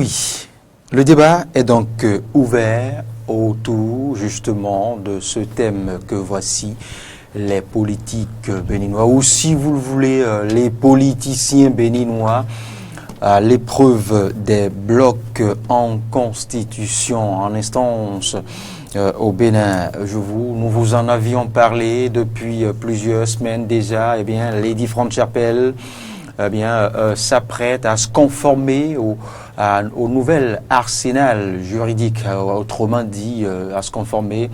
Oui, le débat est donc ouvert autour justement de ce thème que voici, les politiques béninois, ou si vous le voulez, les politiciens béninois, à l'épreuve des blocs en constitution, en instance au Bénin. Nous vous en avions parlé depuis plusieurs semaines déjà. Eh bien, Lady Franchapelle s'apprête à se conformer au nouvel arsenal juridique, autrement dit, à se conformer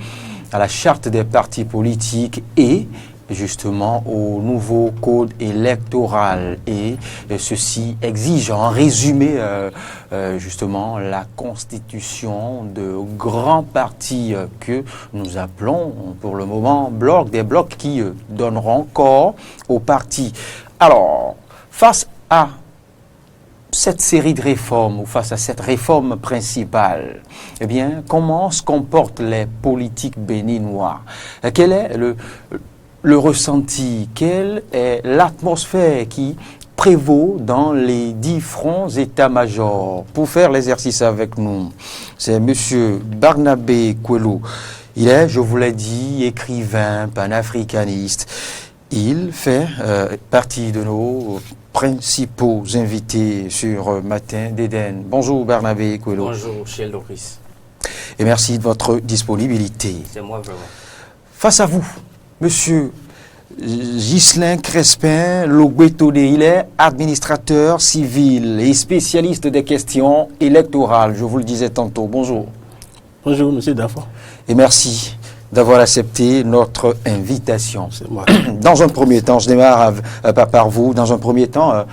à la charte des partis politiques et justement au nouveau code électoral. Et ceci exige en résumé justement la constitution de grands partis que nous appelons pour le moment blocs, des blocs qui donneront corps aux partis. Alors, face à cette série de réformes ou face à cette réforme principale, eh bien, comment se comportent les politiques béninois? Quel est le ressenti? Quelle est l'atmosphère qui prévaut dans les 10 fronts états-majors? Pour faire l'exercice avec nous, c'est M. Barnabé Kouelou. Il est, je vous l'ai dit, écrivain, panafricaniste. Il fait partie de nos principaux invités sur Matin d'Éden. Bonjour Barnabé Kouelou. Bonjour, cher Loris. Et merci de votre disponibilité. C'est moi vraiment. Face à vous, Monsieur Ghislain Crespin Loguetode, il est administrateur civil et spécialiste des questions électorales. Je vous le disais tantôt. Bonjour. Bonjour, Monsieur Dafo. Et merci d'avoir accepté notre invitation. C'est moi. Dans un premier temps, je démarre par vous. Dans un premier temps,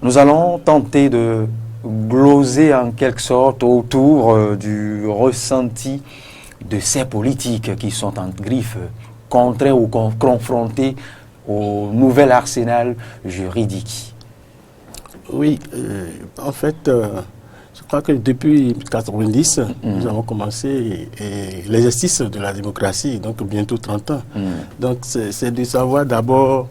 nous allons tenter de gloser en quelque sorte autour du ressenti de ces politiques qui sont en griffe, contraints ou confrontés au nouvel arsenal juridique. Oui, en fait, je crois que depuis 1990, nous avons commencé l'exercice de la démocratie, donc bientôt 30 ans. Donc c'est de savoir d'abord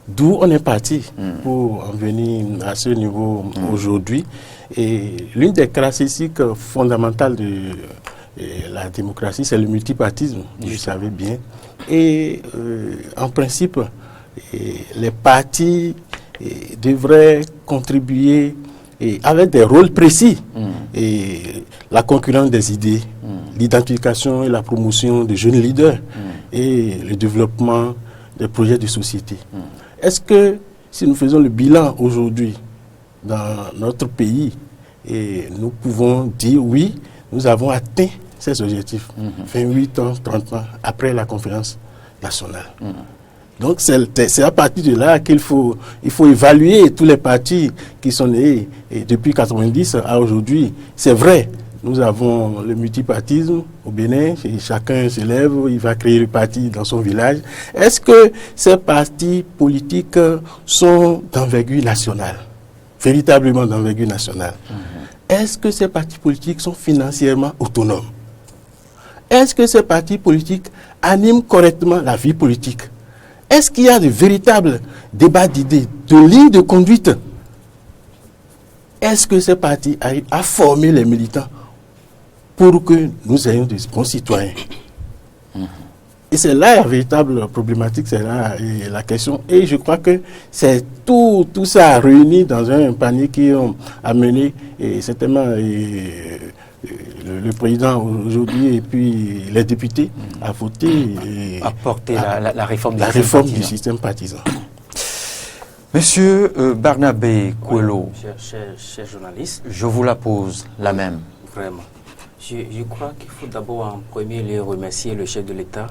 d'où on est parti pour en venir à ce niveau aujourd'hui. Et l'une des caractéristiques fondamentales de la démocratie, c'est le multipartisme, vous le savez bien. Et en principe, les partis devraient contribuer avec des rôles précis, et la concurrence des idées, l'identification et la promotion de jeunes leaders et le développement des projets de société. Est-ce que si nous faisons le bilan aujourd'hui dans notre pays, et nous pouvons dire oui, nous avons atteint ces objectifs 28 ans, 30 ans après la conférence nationale. Donc c'est à partir de là qu'il faut évaluer tous les partis qui sont nés depuis 1990 à aujourd'hui. C'est vrai, nous avons le multipartisme au Bénin, et chacun se lève, il va créer le parti dans son village. Est-ce que ces partis politiques sont d'envergure nationale, véritablement d'envergure nationale? Est-ce que ces partis politiques sont financièrement autonomes? Est-ce que ces partis politiques animent correctement la vie politique? Est-ce qu'il y a de véritables débats d'idées, de lignes de conduite? Est-ce que ces partis arrivent à former les militants pour que nous ayons des bons citoyens? Et c'est là la véritable problématique, c'est là la question. Et je crois que c'est tout ça réuni dans un panier qui ont amené certainement le président aujourd'hui et puis les députés à voter à porter la réforme du système partisan. Monsieur Barnabé Kouelou, cher journaliste, je vous la pose la même. Vraiment. Je crois qu'il faut d'abord en premier lieu remercier le chef de l'État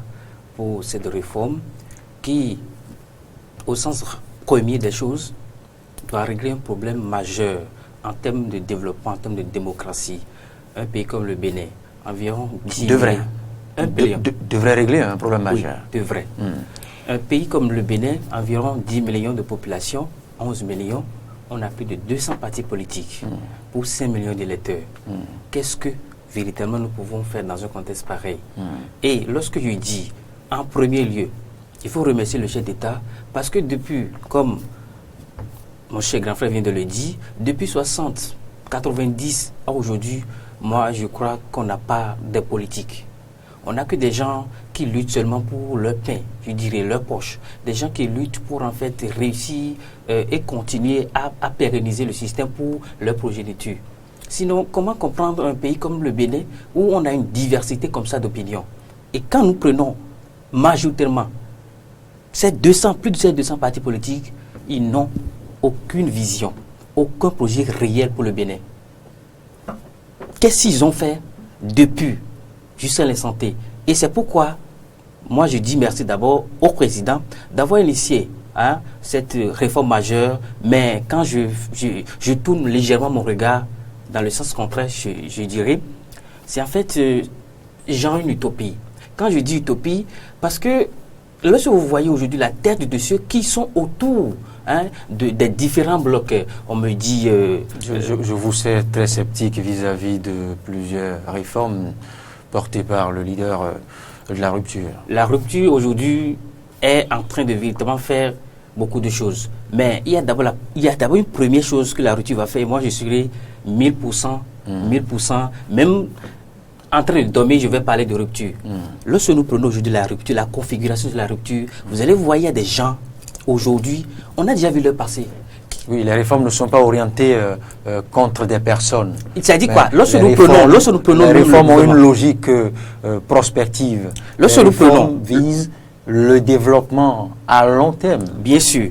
pour cette réforme qui, au sens premier des choses, doit régler un problème majeur en termes de développement, en termes de démocratie. Un pays comme le Bénin, environ 10 devrait millions. Devrait régler un problème majeur. Oui, devrait. Un pays comme le Bénin, environ 10 millions de population, 11 millions, on a plus de 200 partis politiques pour 5 millions d'électeurs. Qu'est-ce que véritablement nous pouvons faire dans un contexte pareil? Et lorsque je dis, en premier lieu, il faut remercier le chef d'État parce que depuis, comme mon cher grand frère vient de le dire, depuis 60, 90 à aujourd'hui, moi je crois qu'on n'a pas de politique. On n'a que des gens qui luttent seulement pour leur pain, je dirais leur poche. Des gens qui luttent pour en fait réussir et continuer à pérenniser le système pour leur progéniture. Sinon, comment comprendre un pays comme le Bénin où on a une diversité comme ça d'opinions? Et quand nous prenons majoritairement plus de ces 200 partis politiques, ils n'ont aucune vision, aucun projet réel pour le Bénin. Qu'est-ce qu'ils ont fait depuis jusqu'à l'instant T? Et c'est pourquoi moi je dis merci d'abord au président d'avoir initié cette réforme majeure, mais quand je tourne légèrement mon regard dans le sens contraire, je dirais, c'est en fait genre une utopie. Quand je dis utopie, parce que lorsque vous voyez aujourd'hui la tête de ceux qui sont autour des différents blocs, on me dit... je vous sais très sceptique vis-à-vis de plusieurs réformes portées par le leader de la rupture. La rupture aujourd'hui est en train de véritablement faire beaucoup de choses. Mais il y a d'abord une première chose que la rupture va faire. Moi, je serai 1000%, 1000%, même en train de dormir, je vais parler de rupture. Lorsque nous prenons aujourd'hui la rupture, la configuration de la rupture, vous allez voir, il y a des gens, aujourd'hui, on a déjà vu leur passé. Oui, les réformes ne sont pas orientées contre des personnes. C'est-à-dire quoi? Lorsque nous prenons les réformes ont une logique prospective. Lorsque nous prenons vise le développement à long terme. Bien sûr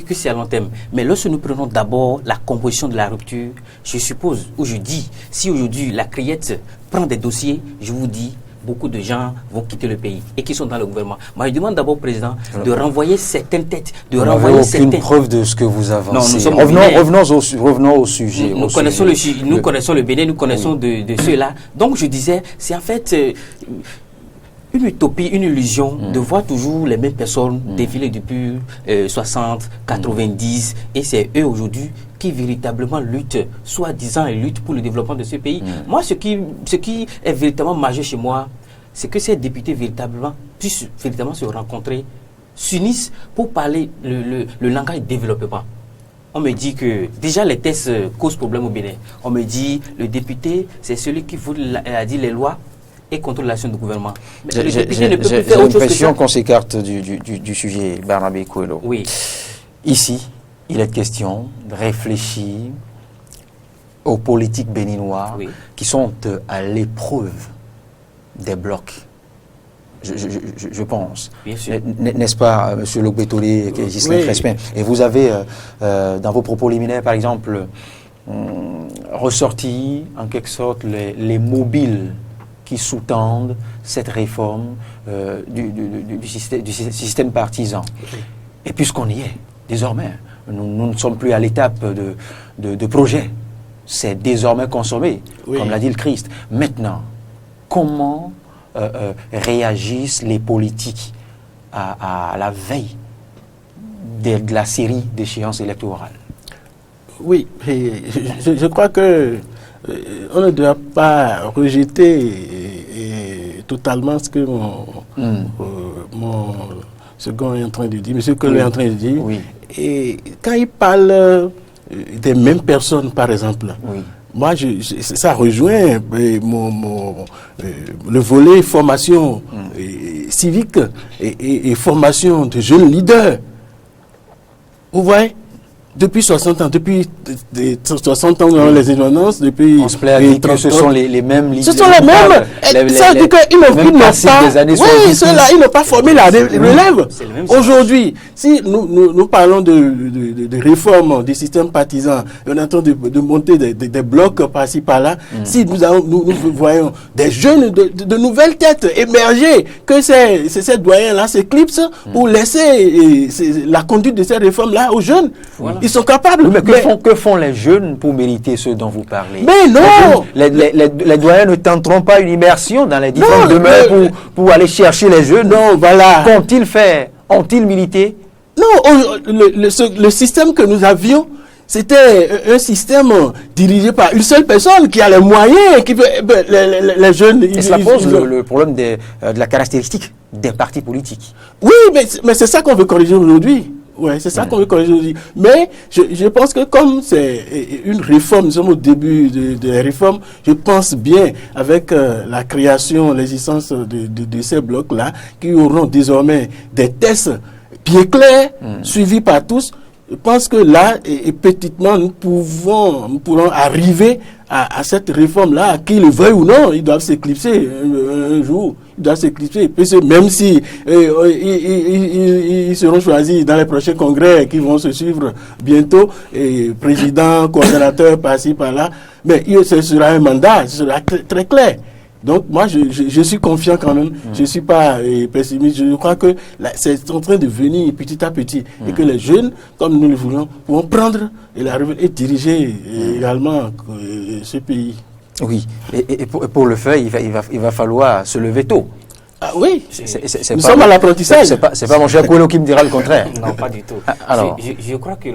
que c'est à long terme. Mais lorsque nous prenons d'abord la composition de la rupture, je suppose, ou je dis, si aujourd'hui la criette prend des dossiers, je vous dis, beaucoup de gens vont quitter le pays et qui sont dans le gouvernement. Moi, je demande d'abord au président de renvoyer certaines têtes, de renvoyer certaines... aucune preuve de ce que vous avancez. Non, nous sommes revenons au sujet. Nous connaissons le Bénin, nous connaissons de ceux-là. Donc, je disais, c'est en fait... une utopie, une illusion de voir toujours les mêmes personnes défiler depuis 60, 90 et c'est eux aujourd'hui qui véritablement luttent, soi-disant et luttent pour le développement de ce pays. Moi, ce qui est véritablement majeur chez moi, c'est que ces députés puissent véritablement se rencontrer, s'unissent pour parler le langage développement. On me dit que déjà les tests causent problème au Bénin. On me dit le député, c'est celui qui fout les lois et contrôle l'action du gouvernement. J'ai l'impression qu'on s'écarte du sujet, Barnabé Kouelo. Oui. Ici, il est question de réfléchir aux politiques béninois qui sont à l'épreuve des blocs. Je pense. N'est-ce pas, M. Lobetolé, Gislain Crespin? Et vous avez, dans vos propos liminaires, par exemple, ressorti en quelque sorte les mobiles qui sous-tendent cette réforme du système partisan. Et puisqu'on y est, désormais, nous ne sommes plus à l'étape de projet. C'est désormais consommé, comme l'a dit le Christ. Maintenant, comment réagissent les politiques à la veille de la série d'échéances électorales? Oui, je crois que on ne doit pas rejeter totalement ce que mon second est en train de dire, M. Kouelo est en train de dire. Et quand il parle des mêmes personnes, par exemple, moi, ça rejoint le volet formation civique et formation de jeunes leaders. Vous voyez? Depuis 60 ans, depuis 60 ans dans les indépendances, depuis... On se plaît à dire que ce sont les mêmes leaders. Ce sont les mêmes. Ça veut dire qu'ils n'ont pas... Oui, ceux-là, ils n'ont pas formé la relève. Aujourd'hui, si nous parlons de réforme du système partisan, on est en train de monter des blocs par-ci, par-là, si nous voyons des jeunes, de nouvelles têtes émerger, que ces doyens-là s'éclipsent pour laisser la conduite de ces réformes-là aux jeunes. Ils sont capables. Mais que font les jeunes pour mériter ce dont vous parlez? Mais non! Les doyens ne tenteront pas une immersion dans les différentes demeures pour aller chercher les jeunes. Non, voilà. Qu'ont-ils fait? Ont-ils milité? Non, le système que nous avions, c'était un système dirigé par une seule personne qui a les moyens, les jeunes... Et cela pose le problème de la caractéristique des partis politiques. Oui, mais c'est ça qu'on veut corriger aujourd'hui. Ouais, c'est ça qu'on veut corriger aujourd'hui. Mais je pense que comme c'est une réforme, nous sommes au début de la réforme, je pense bien avec la création, l'existence de ces blocs-là, qui auront désormais des tests bien clairs, suivis par tous. Je pense que là, et petitement, nous pourrons arriver à cette réforme-là, qu'ils le veuillent ou non, ils doivent s'éclipser un jour. Ils doivent s'éclipser. Même si ils seront choisis dans les prochains congrès qui vont se suivre bientôt, et président, coordonnateur, par-ci, par-là, mais ce sera un mandat, ce sera très clair. Donc moi, je suis confiant quand même. Je ne suis pas pessimiste. Je crois que c'est en train de venir petit à petit. Et que les jeunes, comme nous le voulons, pourront prendre et diriger également ce pays. Oui. Et pour le faire, il va falloir se lever tôt. Ah oui, nous sommes à l'apprentissage. C'est pas mon cher Kouelo qui me dira le contraire. Non, pas du tout. Alors, je crois que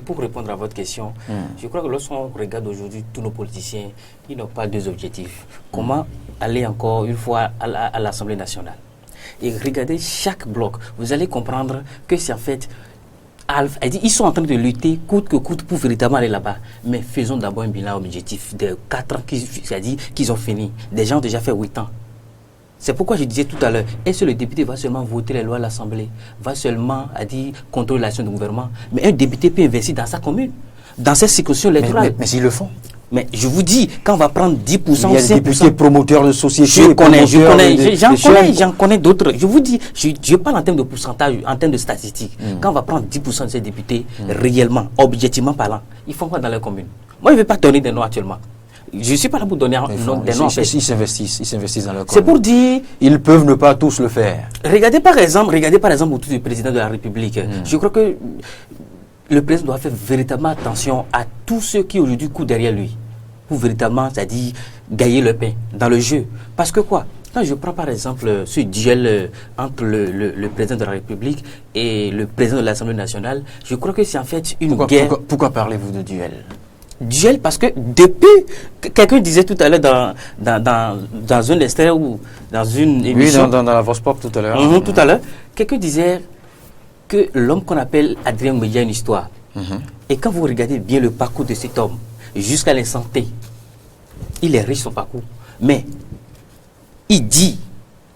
pour répondre à votre question, je crois que lorsqu'on regarde aujourd'hui tous nos politiciens, ils n'ont pas deux objectifs. Comment aller encore une fois à l'Assemblée nationale? Et regardez chaque bloc, vous allez comprendre que c'est en fait... Ils sont en train de lutter coûte que coûte pour véritablement aller là-bas. Mais faisons d'abord un bilan objectif des 4 ans qu'ils ont fini. Des gens ont déjà fait 8 ans. C'est pourquoi je disais tout à l'heure, est-ce que le député va seulement voter les lois à l'Assemblée, va seulement contrôler l'action du gouvernement? Mais un député peut investir dans sa commune, dans ses circonscriptions électorales. Mais s'ils le font. Mais je vous dis, quand on va prendre 10%, il y a des députés promoteurs de société. J'en connais d'autres. Je vous dis, je parle en termes de pourcentage, en termes de statistiques. Quand on va prendre 10% de ces députés, réellement, objectivement parlant, ils font quoi dans leur commune? Moi, je ne vais pas donner des noms actuellement. Je ne suis pas là pour donner des noms. Ils s'investissent dans leur commune. C'est pour dire... Ils peuvent ne pas tous le faire. Regardez par exemple autour du président de la République. Je crois que le président doit faire véritablement attention à tous ceux qui aujourd'hui courent derrière lui. Pour véritablement, c'est-à-dire gagner le pain dans le jeu. Parce que quoi? Quand je prends par exemple ce duel entre le président de la République et le président de l'Assemblée nationale, je crois que c'est en fait une guerre... Pourquoi parlez-vous de duel? Duel parce que depuis, quelqu'un disait tout à l'heure dans un extrait ou dans une émission... Oui, dans la Voix Pop tout à l'heure. Tout à l'heure, quelqu'un disait que l'homme qu'on appelle Adrien Oumédia a une histoire. Et quand vous regardez bien le parcours de cet homme, jusqu'à l'instant T, il est riche son parcours. Mais il dit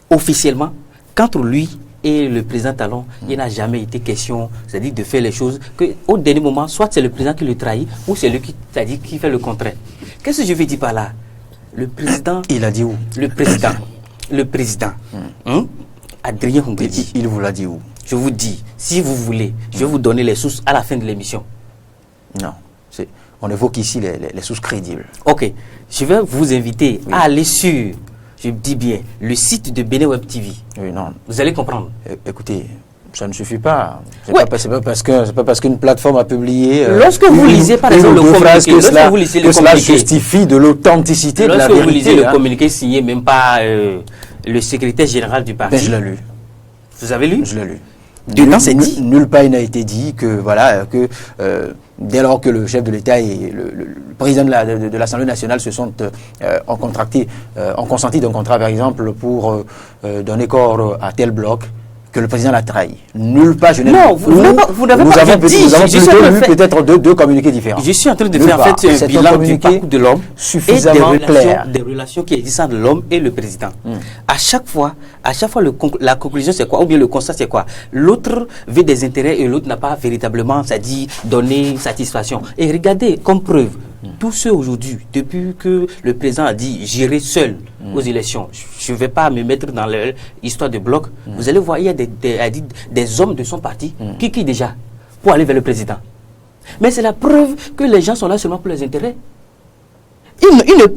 officiellement qu'entre lui et le président Talon, il n'a jamais été question, c'est-à-dire de faire les choses, qu'au dernier moment, soit c'est le président qui le trahit, ou c'est lui qui fait le contraire. Qu'est-ce que je veux dire par là? Le président... Il a dit où? Le président. Adrien Oumédia. Il vous l'a dit où? Je vous dis, si vous voulez, je vais vous donner les sources à la fin de l'émission. Non, on évoque ici les sources crédibles. Ok, je vais vous inviter à aller sur... Je dis bien, le site de Bénin Web TV. Oui, non. Vous allez comprendre. Écoutez, ça ne suffit pas. C'est pas parce qu'une plateforme a publié. Lorsque vous lisez par exemple le communiqué, que cela justifie de l'authenticité de la vérité. Lorsque vous lisez le communiqué signé même pas le secrétaire général du parti. Ben, je l'ai lu. Vous avez lu? Je l'ai lu. Dedans, c'est dit. Nulle part il n'a été dit que dès lors que le chef de l'État et le président de l'Assemblée nationale se sont ont consenti d'un contrat, par exemple, pour donner corps à tel bloc, que le président l'a trahi. Nulle part, je n'ai pas. Non, vous n'avez pas dit. Nous avons plutôt lu peut-être deux communiqués différents. Je suis en train de faire en fait un bilan du parcours de l'homme suffisamment clair. Des relations qui existent entre l'homme et le président. À chaque fois, la conclusion c'est quoi? Ou bien le constat c'est quoi? L'autre veut des intérêts et l'autre n'a pas véritablement, c'est-à-dire donner satisfaction. Et regardez, comme preuve, tous ceux aujourd'hui, depuis que le président a dit j'irai seul aux élections, je ne vais pas me mettre dans l'histoire de bloc, vous allez voir, il y a des hommes de son parti qui déjà pour aller vers le président. Mais c'est la preuve que les gens sont là seulement pour les intérêts.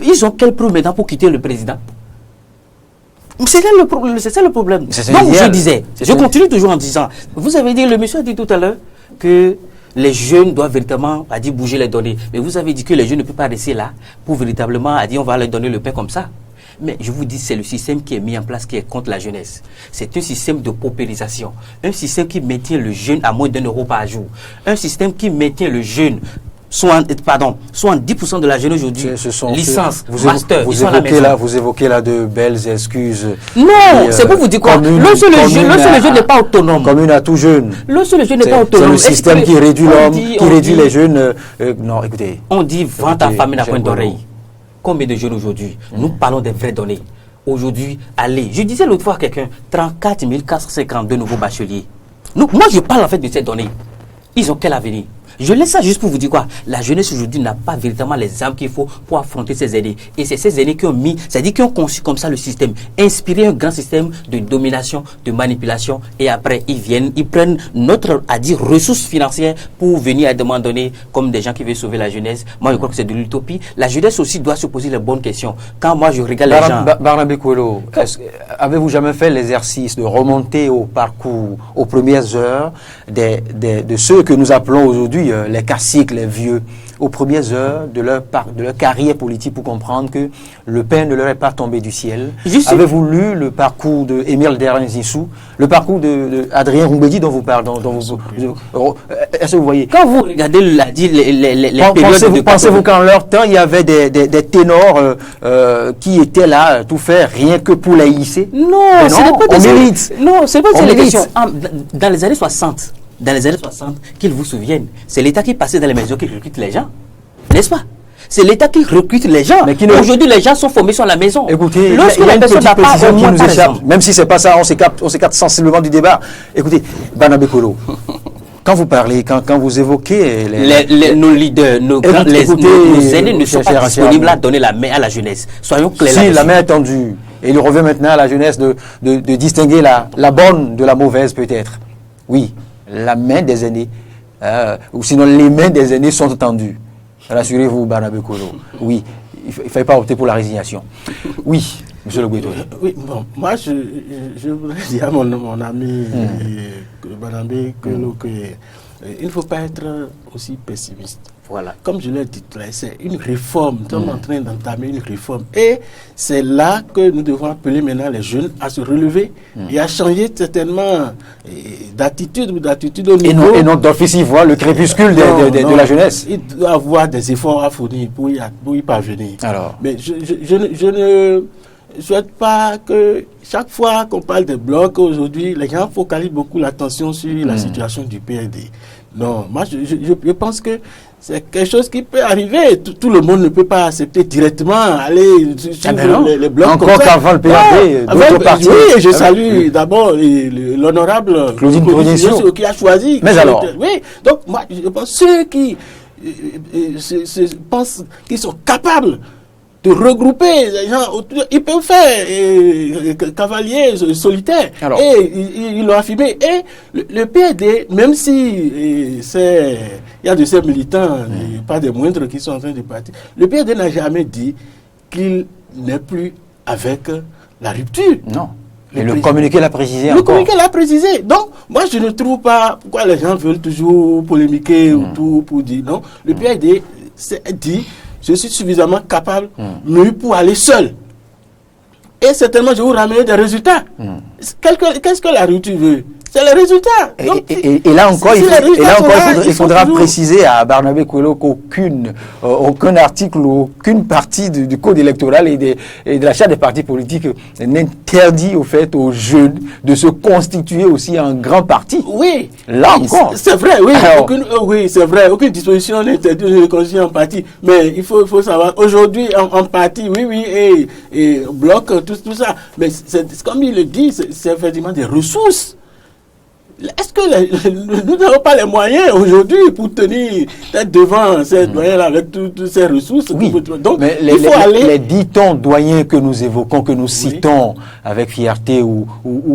Ils ont quelle preuve maintenant pour quitter le président? C'est ça le problème. Donc je disais, je continue toujours en disant, vous avez dit, le monsieur a dit tout à l'heure que les jeunes doivent véritablement bouger les données. Mais vous avez dit que les jeunes ne peuvent pas rester là pour véritablement on va leur donner le pain comme ça. Mais je vous dis, c'est le système qui est mis en place qui est contre la jeunesse. C'est un système de paupérisation. Un système qui maintient le jeune à moins d'1 euro par jour. Un système qui maintient le jeune 70% de la jeunesse aujourd'hui, licence, master, vous évoquez là de belles excuses. Non, c'est pour vous dire quoi. Lorsque le jeune n'est pas autonome. Commune à tout jeune. Lorsque le jeune n'est pas autonome. C'est le système qui réduit l'homme, qui réduit les jeunes. Non, écoutez. On dit vente à famille à point d'oreille. Combien de jeunes aujourd'hui? Nous parlons des vraies données. Aujourd'hui, allez, je disais l'autre fois à quelqu'un, 34 452 nouveaux bacheliers. Moi, je parle en fait de ces données. Ils ont quel avenir? Je laisse ça juste pour vous dire quoi. La jeunesse aujourd'hui n'a pas véritablement les armes qu'il faut pour affronter ces aînés. Et c'est ces aînés qui ont mis, c'est-à-dire qui ont conçu comme ça le système, inspiré un grand système de domination, de manipulation. Et après, ils prennent notre, à dire, ressources financières pour venir à demander donné comme des gens qui veulent sauver la jeunesse. Moi, je crois que c'est de l'utopie. La jeunesse aussi doit se poser les bonnes questions. Quand moi, je regarde les gens... Barnabé Kouelo, avez-vous jamais fait l'exercice de remonter au parcours, aux premières heures de ceux que nous appelons aujourd'hui les caciques, les vieux, aux premières heures de leur carrière politique pour comprendre que le pain ne leur est pas tombé du ciel? Avez-vous lu le parcours de Émile Derin-Zissou, le parcours de Adrien Roumbédi dont vous parlez? Est-ce que vous voyez? Quand vous regardez les périodes pensez-vous qu'en leur temps, il y avait des ténors qui étaient là, tout faire, rien que pour les hisser? Non, ce n'est pas mérite. Non, c'est pas les questions. Dans les années 60, qu'ils vous souviennent, c'est l'État qui passait dans les maisons qui recrute les gens, n'est-ce pas? C'est l'État qui recrute les gens. Aujourd'hui, les gens sont formés sur la maison. Écoutez, lorsque la personne n'a pas au moins, qui nous échappe, même si c'est pas ça, on s'écarte sensiblement du débat. Écoutez, Barnabé Kouelo, quand vous parlez, quand vous évoquez nos leaders, nos aînés ne sont pas disponibles à donner la main à la jeunesse. Soyons clairs. Si la main est tendue, et il revient maintenant à la jeunesse de distinguer la bonne de la mauvaise peut-être. Oui, la main des aînés, ou sinon les mains des aînés sont tendues. Rassurez-vous, Barnabé Kouelo. Oui, il ne fallait pas opter pour la résignation. Oui, monsieur Le Goueto. Oui, bon, moi je voudrais dire à mon ami Barnabé Kouelo qu'il ne faut pas être aussi pessimiste. Voilà. Comme je l'ai dit, c'est une réforme. Nous sommes en train d'entamer une réforme. Et c'est là que nous devons appeler maintenant les jeunes à se relever et à changer certainement d'attitude au niveau... Et non d'office voir le crépuscule de la jeunesse. Il doit avoir des efforts à fournir pour y parvenir. Alors. Mais je ne souhaite pas que chaque fois qu'on parle de blocs aujourd'hui, les gens focalisent beaucoup l'attention sur la situation du PRD. Non, moi je pense que c'est quelque chose qui peut arriver. Tout le monde ne peut pas accepter directement aller sur les blocs. Encore qu'avant le PRD, d'autres partis. Oui, je salue d'abord l'honorable Claudine Provencio qui a choisi. Mais alors, oui, donc moi je pense ceux qui pensent qu'ils sont capables de regrouper les gens, ils peuvent faire cavalier solitaire. Alors, et ils l'ont affirmé. Et le PRD, même si il y a de ces militants, pas des moindres, qui sont en train de partir, le PRD n'a jamais dit qu'il n'est plus avec la rupture. Non. Et le communiqué l'a précisé. Le communiqué l'a précisé. Donc, moi, je ne trouve pas pourquoi les gens veulent toujours polémiquer ou tout pour dire non. Le PRD dit: je suis suffisamment capable pour aller seul. Et certainement, je vais vous ramener des résultats. Qu'est-ce que la rupture veut? C'est les résultats. Donc, et là encore, il faudra préciser à Barnabé Kouelo aucun article ou aucune partie du code électoral et de la charte des partis politiques n'interdit au fait aux jeunes de se constituer aussi en grand parti. Oui. Là encore. C'est vrai, oui. Oui, c'est vrai. Aucune disposition n'interdit de se constituer en parti. Mais il faut savoir, aujourd'hui, en parti, oui, et bloc, tout ça. Mais c'est comme il le dit, c'est effectivement des ressources. Est-ce que nous n'avons pas les moyens aujourd'hui pour tenir tête devant ces doyens-là avec toutes ces ressources? Oui, donc mais il faut aller... les 10 tons doyens que nous évoquons, que nous citons avec fierté ou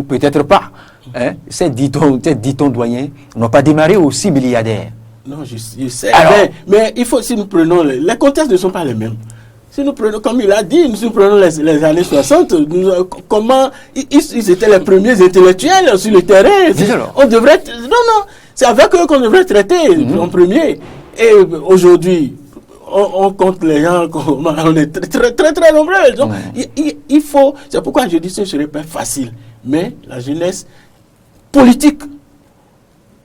peut-être pas, hein, ces 10 tons doyens n'ont pas démarré aux 6 milliardaires. Non, je sais. Mais il faut, si nous prenons... Les contextes ne sont pas les mêmes. Si nous prenons, comme il a dit, si nous prenons les années 60, comment ils étaient les premiers intellectuels sur le terrain. On devrait... Non, c'est avec eux qu'on devrait traiter en premier. Et aujourd'hui, on compte les gens, on est très nombreux. Donc, il faut... C'est pourquoi je dis que ce ne serait pas facile. Mais la jeunesse politique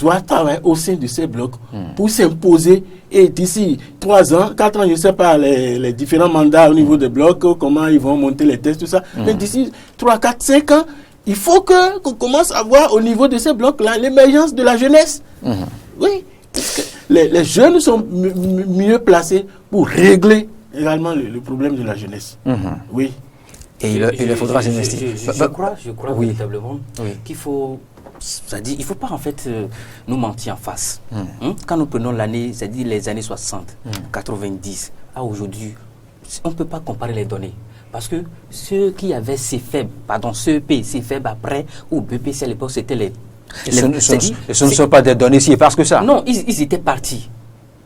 doit travailler au sein de ces blocs pour s'imposer. Et d'ici 3 ans, 4 ans, je ne sais pas, les différents mandats au niveau des blocs, comment ils vont monter les tests, tout ça. Mais d'ici 3, 4, 5 ans, il faut qu'on commence à voir au niveau de ces blocs-là l'émergence de la jeunesse. Oui, parce que les jeunes sont mieux placés pour régler également le problème de la jeunesse. Oui. Et il faudra s'investir. Je crois véritablement qu'il faut... C'est-à-dire, il ne faut pas en fait nous mentir en face. Quand nous prenons l'année, c'est-à-dire les années 60, 90, à aujourd'hui, on ne peut pas comparer les données. Parce que ceux qui avaient CEP après, ou BPC à l'époque, c'était les... Ce ne sont pas des données si parce que ça. Non, ils étaient partis.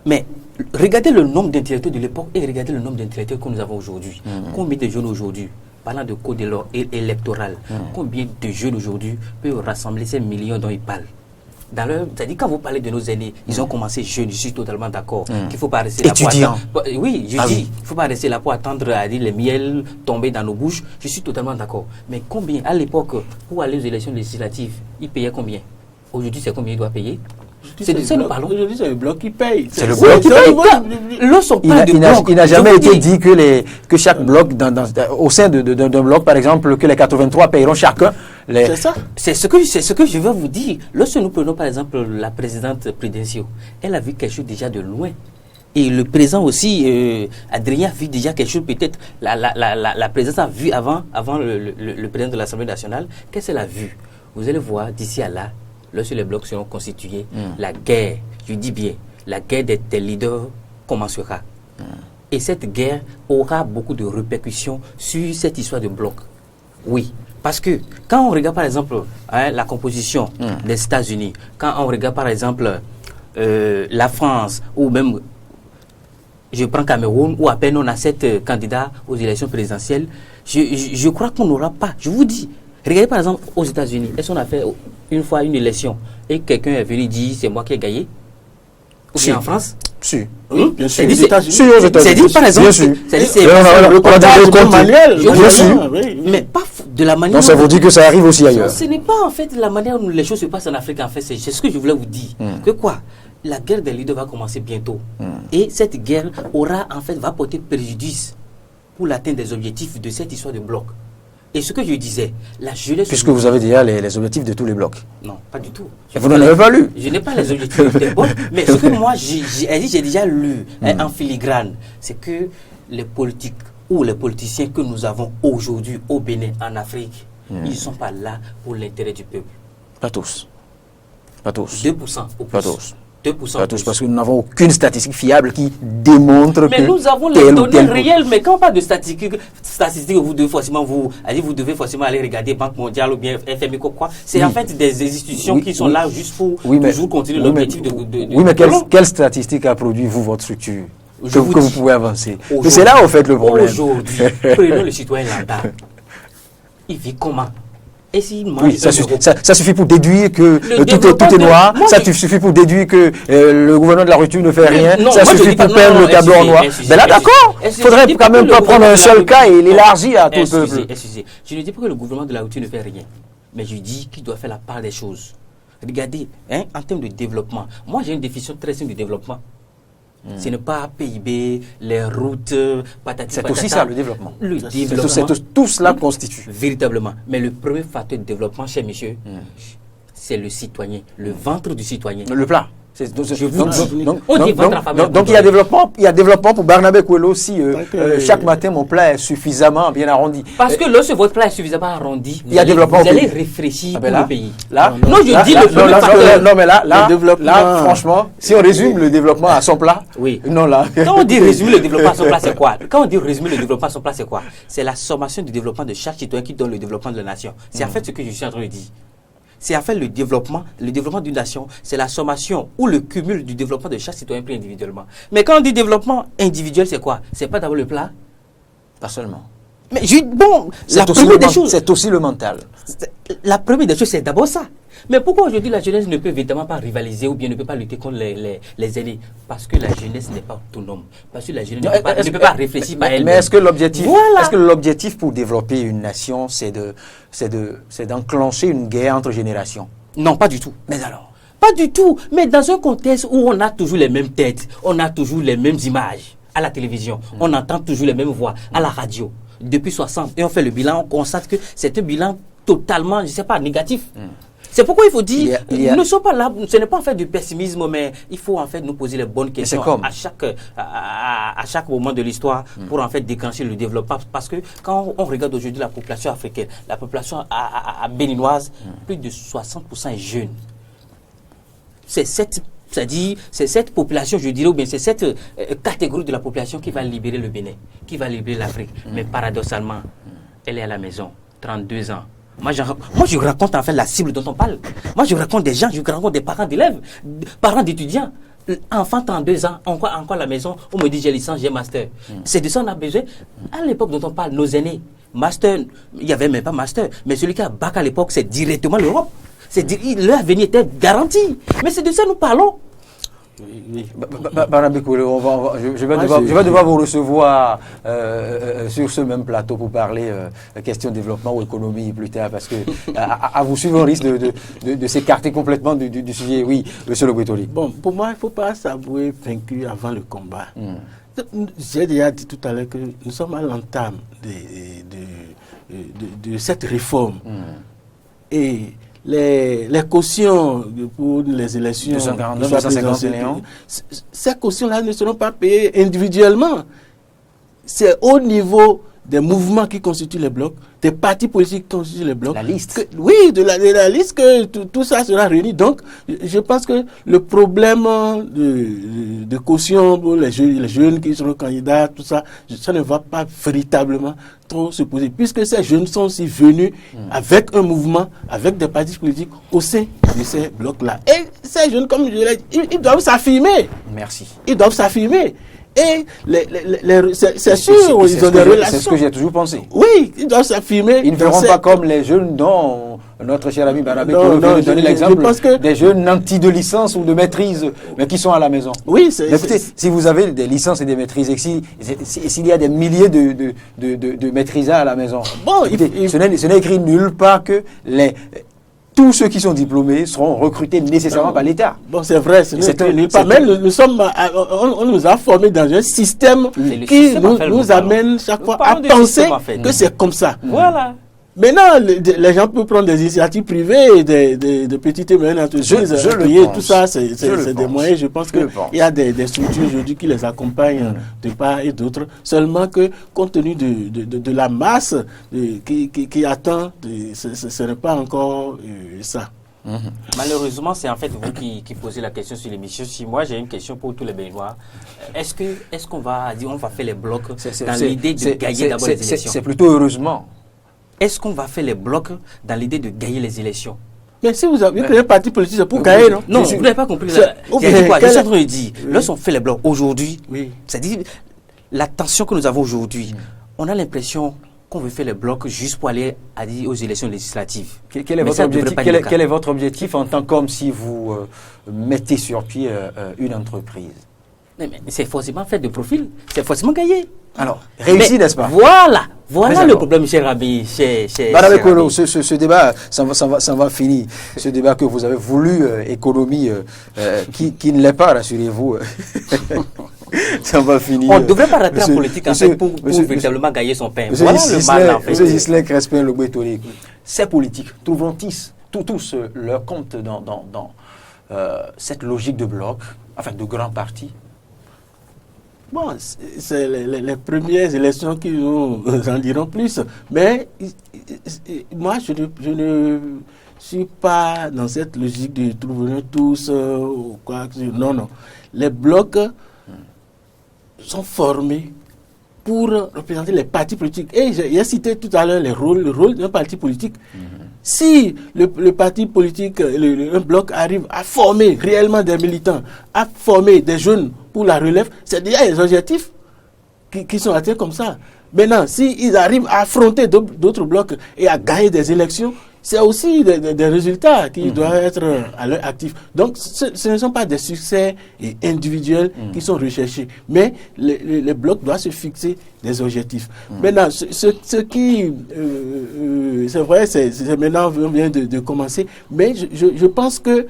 Mais regardez le nombre d'intellectuels de l'époque et regardez le nombre d'intellectuels que nous avons aujourd'hui. Combien de jeunes aujourd'hui, parlant de code électoral, combien de jeunes aujourd'hui peuvent rassembler ces millions dont ils parlent? C'est-à-dire, quand vous parlez de nos aînés, ils ont commencé jeunes, je suis totalement d'accord. Qu'il ne faut pas rester là pour attendre. Oui, je dis, il ne faut pas rester là pour attendre à dire les miels tomber dans nos bouches. Je suis totalement d'accord. Mais combien, à l'époque, pour aller aux élections législatives, ils payaient combien? Aujourd'hui, c'est combien ils doivent payer? C'est de ça que nous parlons. Aujourd'hui, c'est le bloc qui paye. C'est le bloc qui paye. Il n'a jamais été dit que chaque bloc, au sein d'un bloc, par exemple, que les 83 payeront chacun. C'est ça. C'est ce que je veux vous dire. Lorsque nous prenons par exemple la présidente Prudencio, elle a vu quelque chose déjà de loin. Et le président aussi, Adrien, a vu déjà quelque chose, peut-être la présidence a vu avant le président de l'Assemblée nationale. Qu'est-ce qu'elle a vu? Vous allez voir d'ici à là, lorsque les blocs seront constitués, la guerre, je dis bien, la guerre des leaders commencera. Et cette guerre aura beaucoup de répercussions sur cette histoire de bloc. Oui, parce que quand on regarde par exemple la composition des États-Unis, quand on regarde par exemple la France, ou même, je prends Cameroun, où à peine on a 7 candidats aux élections présidentielles, je crois qu'on n'aura pas, je vous dis, regardez par exemple aux États-Unis, est-ce qu'on a fait une fois une élection et quelqu'un est venu dire c'est moi qui ai gagné? Ou bien en France? Si. Oui, bien sûr. C'est dit par exemple. C'est manuel. Mais pas de la manière. Donc ça vous dit que ça arrive aussi ailleurs. Ce n'est pas en fait la manière dont les choses se passent en Afrique. En fait, c'est ce que je voulais vous dire. Que quoi? La guerre des leaders va commencer bientôt. Et cette guerre va porter préjudice pour l'atteinte des objectifs de cette histoire de bloc. Et ce que je disais, la jeunesse... Puisque vous avez déjà les objectifs de tous les blocs. Non, pas du tout. Vous n'en avez pas lu. Je n'ai pas les objectifs des blocs, mais ce que moi, j'ai déjà lu en filigrane, c'est que les politiques ou les politiciens que nous avons aujourd'hui au Bénin, en Afrique, ils ne sont pas là pour l'intérêt du peuple. Pas tous. Pas tous. 2% au plus. Pas tous. 2%. Pas tous, parce que nous n'avons aucune statistique fiable qui démontre mais nous avons les données réelles, mais quand on parle de statistiques, vous devez forcément aller regarder Banque mondiale ou bien FMI quoi. C'est en fait des institutions qui sont là juste pour toujours continuer l'objectif de... Oui, mais quelle statistique a produit votre structure que vous pouvez avancer? C'est là en fait le problème. Aujourd'hui, prenons le citoyen lambda. Il vit comment? Oui, ça suffit pour déduire que tout est noir, ça suffit pour déduire que le gouvernement de la rupture ne fait rien, ça suffit pour peindre le tableau en noir. Mais là, d'accord, il ne faudrait quand même pas prendre un seul cas et l'élargir à tout le peuple. Je ne dis pas que le gouvernement de la rupture ne fait rien, mais je dis qu'il doit faire la part des choses. Regardez, en termes de développement, moi j'ai une définition très simple du développement. Ce n'est pas PIB, les routes, patati. C'est aussi ça le développement. Le développement. Tout cela constitue. Véritablement. Mais le premier facteur de développement, cher monsieur, c'est le citoyen, le ventre du citoyen. Le plat. Donc il y a développement pour Barnabé Kouelo si chaque matin mon plat est suffisamment bien arrondi. Parce que lorsque votre plat est suffisamment arrondi, il y a développement vous allez réfléchir pour le pays. Non, je dis le premier facteur. Non, mais là, franchement, si on résume le développement à son plat, non là. Quand on dit résumer le développement à son plat, c'est quoi? Quand on dit résumer le développement à son plat, c'est quoi? C'est la sommation du développement de chaque citoyen qui donne le développement de la nation. C'est en fait ce que je suis en train de dire. C'est en fait le développement d'une nation, c'est la sommation ou le cumul du développement de chaque citoyen pris individuellement. Mais quand on dit développement individuel, c'est quoi? C'est pas d'abord le plat? Pas seulement. Mais la première des choses, c'est aussi le mental. La première des choses, c'est d'abord ça. Mais pourquoi aujourd'hui la jeunesse ne peut évidemment pas rivaliser ou bien ne peut pas lutter contre les aînés? Parce que la jeunesse n'est pas autonome. Parce que la jeunesse ne peut pas réfléchir par elle-même. Mais est-ce que l'objectif pour développer une nation, c'est d'enclencher une guerre entre générations? Non, pas du tout. Mais alors? Pas du tout. Mais dans un contexte où on a toujours les mêmes têtes, on a toujours les mêmes images à la télévision, on entend toujours les mêmes voix à la radio. Depuis 60, et on fait le bilan, on constate que c'est un bilan totalement, je ne sais pas, négatif. C'est pourquoi il faut dire, nous ne sommes pas là, ce n'est pas en fait du pessimisme, mais il faut en fait nous poser les bonnes questions à chaque moment de l'histoire pour en fait déclencher le développement. Parce que quand on regarde aujourd'hui la population africaine, la population béninoise, plus de 60% est jeune. C'est cette population, je dirais, ou bien c'est cette catégorie de la population qui va libérer le Bénin, qui va libérer l'Afrique. Mais paradoxalement, elle est à la maison, 32 ans. Moi, je raconte en fait la cible dont on parle. Moi, je raconte des gens, je raconte des parents d'élèves, parents d'étudiants. Enfant 32 ans, encore à la maison, on me dit j'ai licence, j'ai master. C'est de ça qu'on a besoin. À l'époque dont on parle, nos aînés, master, il n'y avait même pas master. Mais celui qui a bac à l'époque, c'est directement l'Europe. Leur avenir était garanti. Mais c'est de ça que nous parlons. Oui. Barnabé Kouré, je vais devoir vous recevoir sur ce même plateau pour parler question développement ou économie plus tard, parce que à vous suivre, on risque de s'écarter complètement du sujet. Oui, monsieur Le Guettoli. Bon, pour moi, il ne faut pas s'avouer vaincu avant le combat. J'ai déjà dit tout à l'heure que nous sommes à l'entame de cette réforme. Et les cautions pour les élections 249, 251, ces cautions-là ne seront pas payées individuellement. C'est au niveau des mouvements qui constituent les blocs, des partis politiques qui constituent les blocs. La liste. Oui, de la liste que tout ça sera réuni. Donc, je pense que le problème de caution pour les jeunes qui seront candidats, tout ça, ça ne va pas véritablement trop se poser, puisque ces jeunes sont aussi venus avec un mouvement, avec des partis politiques au sein de ces blocs-là. Et ces jeunes, comme je l'ai dit, ils doivent s'affirmer. Merci. Ils doivent s'affirmer. Et c'est sûr, ils ont des relations. C'est ce que j'ai toujours pensé. Oui, ils doivent s'affirmer. Ils ne feront pas comme les jeunes dont notre cher ami Barnabé vient de donner l'exemple des jeunes nantis de licence ou de maîtrise, mais qui sont à la maison. Oui, écoutez, si vous avez des licences et des maîtrises, et s'il y a des milliers de maîtrisards à la maison, bon, ce n'est écrit nulle part que tous ceux qui sont diplômés seront recrutés nécessairement par l'État. Bon, c'est vrai, on nous a formés dans un système qui nous amène chaque fois à penser que c'est comme ça. Voilà. Maintenant, les gens peuvent prendre des initiatives privées, des petites et moyennes entreprises, tout ça, c'est des moyens. Je pense qu'il y a des structures aujourd'hui qui les accompagnent de part et d'autre. Seulement que, compte tenu de la masse qui attend, ce n'est pas encore ça. Malheureusement, c'est en fait vous qui posez la question sur l'émission. Si moi j'ai une question pour tous les Béninois, est-ce qu'on va dire on va faire les blocs dans l'idée de gagner d'abord les élections? C'est plutôt heureusement. Est-ce qu'on va faire les blocs dans l'idée de gagner les élections? Mais si vous avez créé un parti politique, c'est pour gagner, non? Non, vous n'avez pas compris. Je suis en train de dire, lorsqu'on fait les blocs aujourd'hui, c'est-à-dire la tension que nous avons aujourd'hui, on a l'impression qu'on veut faire les blocs juste pour aller aux élections législatives. Quel est votre objectif en tant qu'homme si vous mettez sur pied une entreprise? Mais c'est forcément faire de profil, c'est forcément gagner. Alors, réussi, n'est-ce pas? Voilà le problème, cher Rabi. Ce débat, ça va finir. Ce débat que vous avez voulu, économie, qui ne l'est pas, rassurez-vous. Ça va finir. On ne devrait pas rater la politique en fait, pour véritablement gagner son pain. Voilà le mal en fait. Monsieur Ghislain Crespin, Le Guettoli, ces politiques trouveront-ils tous leur compte dans cette logique de bloc, enfin de grands partis? Bon, c'est les premières élections qui nous en diront plus. Mais moi, je ne suis pas dans cette logique de trouver tous ou quoi. Non. Les blocs sont formés pour représenter les partis politiques. Et j'ai cité tout à l'heure le rôle d'un parti politique. Si le parti politique, un bloc arrive à former réellement des militants, à former des jeunes pour la relève, c'est déjà les objectifs qui sont atteints comme ça. Maintenant, s'ils arrivent à affronter d'autres blocs et à gagner des élections, c'est aussi des résultats qui doivent être à leur actif. Donc, ce ne sont pas des succès individuels qui sont recherchés, mais les blocs doivent se fixer des objectifs. Maintenant, ce qui, c'est vrai, c'est maintenant vient de commencer, mais je pense que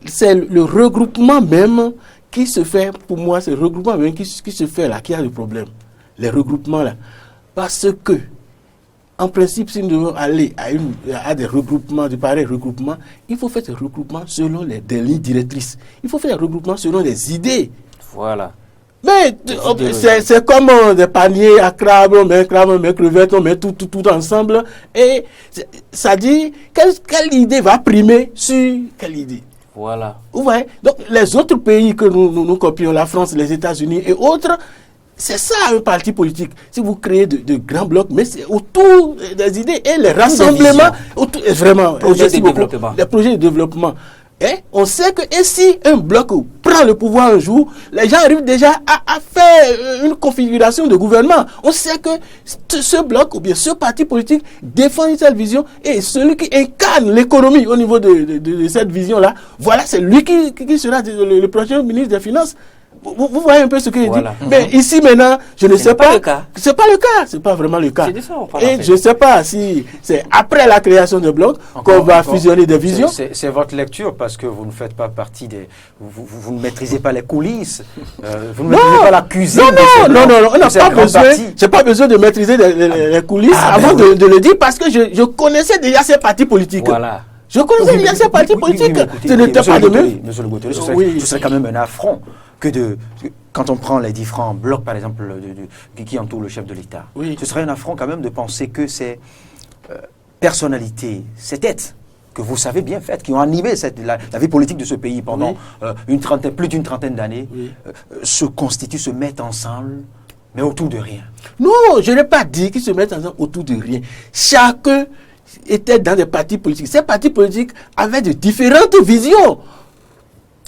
c'est le regroupement même qui se fait, pour moi, c'est le regroupement même qui se fait là, qui a le problème. Les regroupements là. Parce que, en principe, si nous devons aller à des regroupements, de pareils regroupements, il faut faire des regroupements selon des lignes directrices. Il faut faire des regroupements selon des idées. Voilà. Mais c'est comme des paniers à crabes, on met crevettes, on met tout ensemble. Et ça dit, quelle idée va primer sur quelle idée? Voilà. Vous voyez? Donc, les autres pays que nous copions, la France, les États-Unis et autres, c'est ça un parti politique. Si vous créez de grands blocs, mais c'est autour des idées et les rassemblements, vraiment, les projets de développement. Et on sait que si un bloc prend le pouvoir un jour, les gens arrivent déjà à faire une configuration de gouvernement. On sait que ce bloc ou bien ce parti politique défend une telle vision et celui qui incarne l'économie au niveau de cette vision-là, voilà, c'est lui qui sera le prochain ministre des Finances. Vous voyez un peu ce qu'il dit. Mais ici maintenant, je ne sais pas. C'est pas le cas. C'est pas vraiment le cas. Et je ne sais pas si c'est après la création de blocs qu'on va fusionner des visions. C'est votre lecture parce que vous ne faites pas partie des. Vous ne maîtrisez pas les coulisses. Vous ne maîtrisez pas la cuisine. Non. On n'a pas besoin. J'ai pas besoin de maîtriser les coulisses avant de le dire parce que je connaissais déjà ces partis politiques. Voilà. Je connaissais déjà ces partis politiques. Ce n'était pas de même. Monsieur Le Gotello, ce serait quand même un affront quand on prend les différents blocs, par exemple, qui entourent le chef de l'État. Oui. Ce serait un affront quand même de penser que ces personnalités, ces têtes que vous savez bien faites, qui ont animé la vie politique de ce pays pendant plus d'une trentaine d'années, se constituent, se mettent ensemble, mais autour de rien. Non, je n'ai pas dit qu'ils se mettent ensemble autour de rien. Chacun était dans des partis politiques. Ces partis politiques avaient de différentes visions.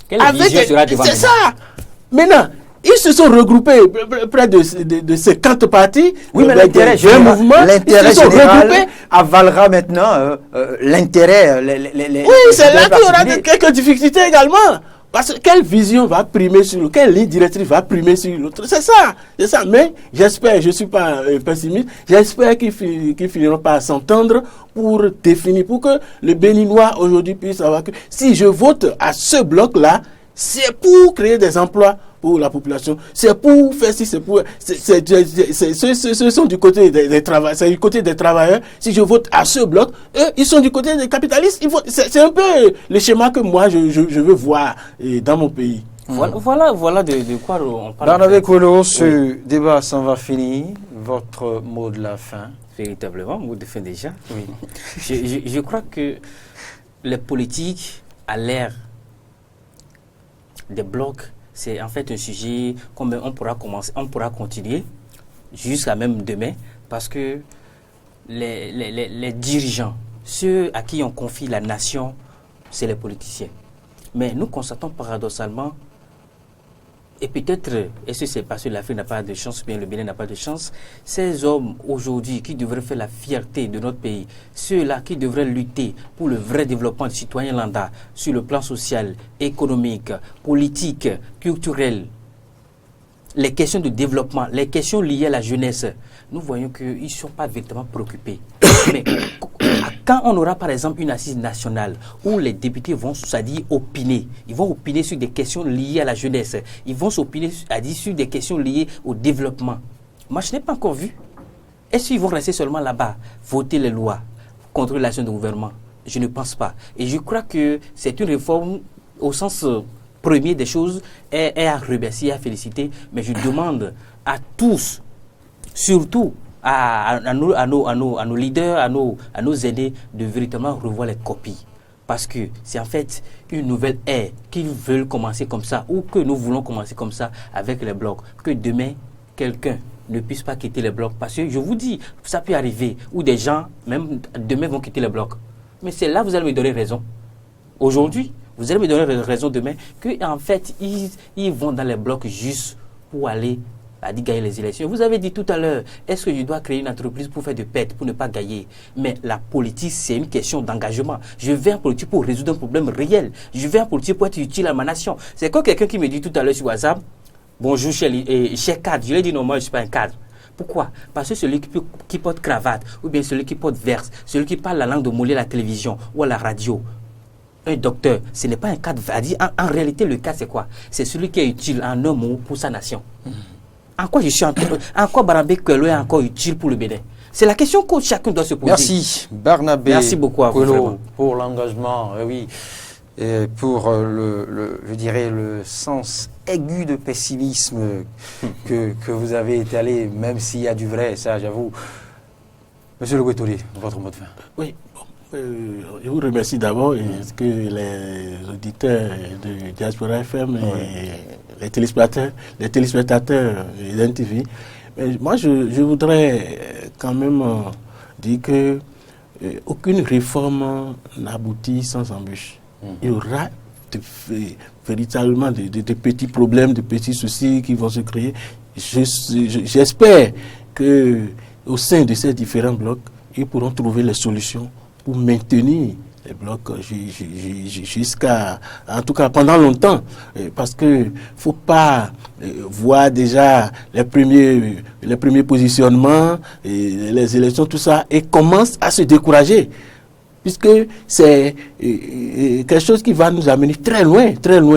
Quelle vision sera devant? C'est ça. Maintenant, ils se sont regroupés près de 50 partis. Oui, mais l'intérêt général avalera maintenant l'intérêt. Oui, c'est là qu'il y aura quelques difficultés également. Parce que quelle vision va primer sur l'autre? Quelle ligne directrice va primer sur l'autre? C'est ça. Mais j'espère, je ne suis pas pessimiste, j'espère qu'ils finiront par s'entendre pour définir, pour que le Béninois aujourd'hui puisse savoir que si je vote à ce bloc-là, c'est pour créer des emplois pour la population, c'est pour faire si c'est pour... Ce sont du côté des travailleurs, c'est du côté des travailleurs. Si je vote à ce bloc, eux, ils sont du côté des capitalistes. C'est un peu le schéma que moi, je veux voir dans mon pays. Voilà de quoi on parle. Barnabé Kolo, ce débat s'en va finir. Votre mot de la fin. Véritablement, mot de fin déjà. Oui. Je crois que les politiques, à l'ère des blocs, c'est en fait un sujet qu'on pourra continuer jusqu'à même demain, parce que les dirigeants, ceux à qui on confie la nation, c'est les politiciens. Mais nous constatons paradoxalement, et peut-être, est-ce que c'est parce que l'Afrique n'a pas de chance, ou bien le Bénin n'a pas de chance, ces hommes aujourd'hui qui devraient faire la fierté de notre pays, ceux-là qui devraient lutter pour le vrai développement du citoyen lambda sur le plan social, économique, politique, culturel, les questions de développement, les questions liées à la jeunesse, nous voyons qu'ils ne sont pas véritablement préoccupés. Mais quand on aura par exemple une assise nationale où les députés vont, c'est-à-dire opiner, ils vont opiner sur des questions liées à la jeunesse, ils vont s'opiner sur des questions liées au développement. Moi, je n'ai pas encore vu. Est-ce qu'ils vont rester seulement là-bas, voter les lois, contrôler l'action du gouvernement? Je ne pense pas. Et je crois que c'est une réforme au sens premier des choses, est à remercier, à féliciter, mais je demande à tous, surtout à nos leaders, à nos aînés, de véritablement revoir les copies. Parce que c'est en fait une nouvelle ère qu'ils veulent commencer comme ça, ou que nous voulons commencer comme ça avec les blocs. Que demain, quelqu'un ne puisse pas quitter les blocs. Parce que je vous dis, ça peut arriver, où des gens, même demain, vont quitter les blocs. Mais c'est là que vous allez me donner raison. Aujourd'hui, vous allez me donner raison demain, qu'en fait, ils vont dans les blocs juste pour aller gagner les élections. Vous avez dit tout à l'heure, est-ce que je dois créer une entreprise pour faire de pertes, pour ne pas gagner? Mais la politique, c'est une question d'engagement. Je vais en politique pour résoudre un problème réel. Je vais en politique pour être utile à ma nation. C'est comme quelqu'un qui me dit tout à l'heure sur WhatsApp, bonjour cher cadre. Je lui ai dit non, moi je ne suis pas un cadre. Pourquoi? Parce que celui qui porte cravate, ou bien celui qui porte verse, celui qui parle la langue de Molière à la télévision ou à la radio, un docteur, ce n'est pas un cadre. En réalité, le cadre, c'est quoi? C'est celui qui est utile en un mot pour sa nation. En quoi je suis en quoi Barnabé Kouelo est encore utile pour le Bénin? C'est la question que chacun doit se poser. Merci Barnabé. Merci beaucoup à vous, Kouelo pour l'engagement, oui, et pour je dirais le sens aigu de pessimisme que vous avez étalé, même s'il y a du vrai, ça j'avoue. Monsieur Le Gouettouli, votre mot de fin. Oui, bon, je vous remercie d'abord et que les auditeurs de Diaspora FM et les téléspectateurs d'NTV. Mais moi, je voudrais quand même dire que aucune réforme n'aboutit sans embûche. Il y aura véritablement de petits problèmes, de petits soucis qui vont se créer. J'espère que au sein de ces différents blocs, ils pourront trouver les solutions pour maintenir les blocs jusqu'à, en tout cas pendant longtemps, parce que faut pas voir déjà les premiers positionnements, les élections, tout ça, et commence à se décourager. Puisque c'est quelque chose qui va nous amener très loin.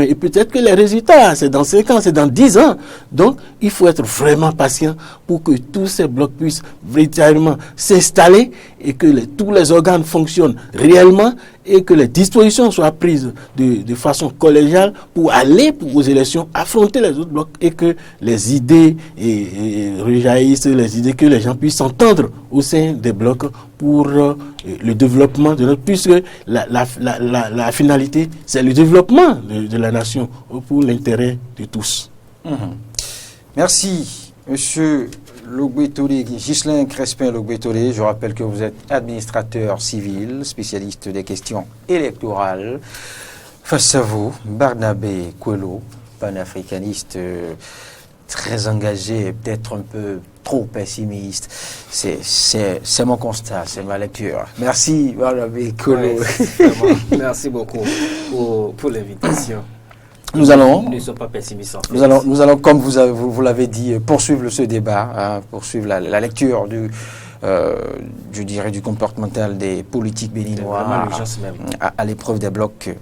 Et peut-être que les résultats, c'est dans 5 ans, c'est dans 10 ans. Donc, il faut être vraiment patient pour que tous ces blocs puissent véritablement s'installer et que tous les organes fonctionnent réellement et que les dispositions soient prises de façon collégiale pour aller aux élections, affronter les autres blocs et que les idées rejaillissent, les idées que les gens puissent s'entendre au sein des blocs pour le développement de notre... Puisque la finalité, c'est le développement de la nation pour l'intérêt de tous. Merci, monsieur Le Gouettouli, Ghislain Crespin Le Gouettouli. Je rappelle que vous êtes administrateur civil, spécialiste des questions électorales. Face à vous, Barnabé Kouelo, panafricaniste très engagé, peut-être un peu trop pessimiste. C'est mon constat, c'est ma lecture. Merci, Barnabé Kouelo. Merci beaucoup pour l'invitation. Nous allons, ne sommes pas pessimistes. En fait. nous allons, comme vous l'avez dit, poursuivre ce débat, poursuivre la lecture je dirais, du comportemental des politiques béninois à l'épreuve des blocs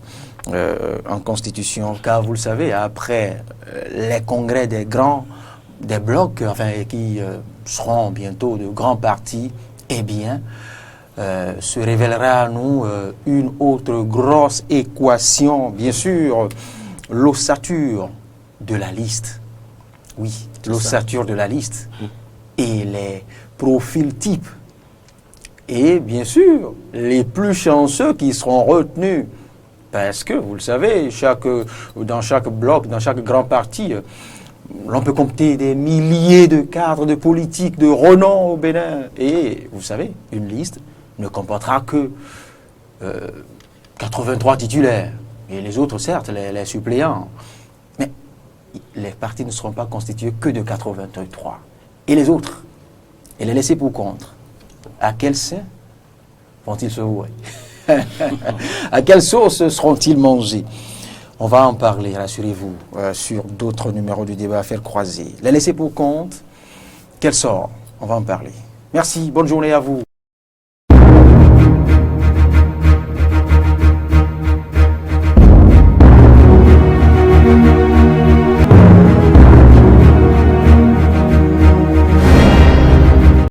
en constitution. Car vous le savez, après les congrès des blocs, enfin, qui seront bientôt de grands partis, eh bien, se révélera à nous une autre grosse équation, bien sûr, l'ossature de la liste. Oui, l'ossature de la liste. Et les profils types. Et bien sûr, les plus chanceux qui seront retenus. Parce que, vous le savez, dans chaque bloc, dans chaque grand parti, l'on peut compter des milliers de cadres de politique de renom au Bénin. Et, vous savez, une liste ne comportera que 83 titulaires. Et les autres, certes, les suppléants. Mais les partis ne seront pas constitués que de 83. Et les autres, et les laissés pour compte, à quel sein vont-ils se vouer? À quelle sauce seront-ils mangés? On va en parler, rassurez-vous, sur d'autres numéros du débat à faire croiser. Les laissés pour compte, quel sort? On va en parler. Merci, bonne journée à vous.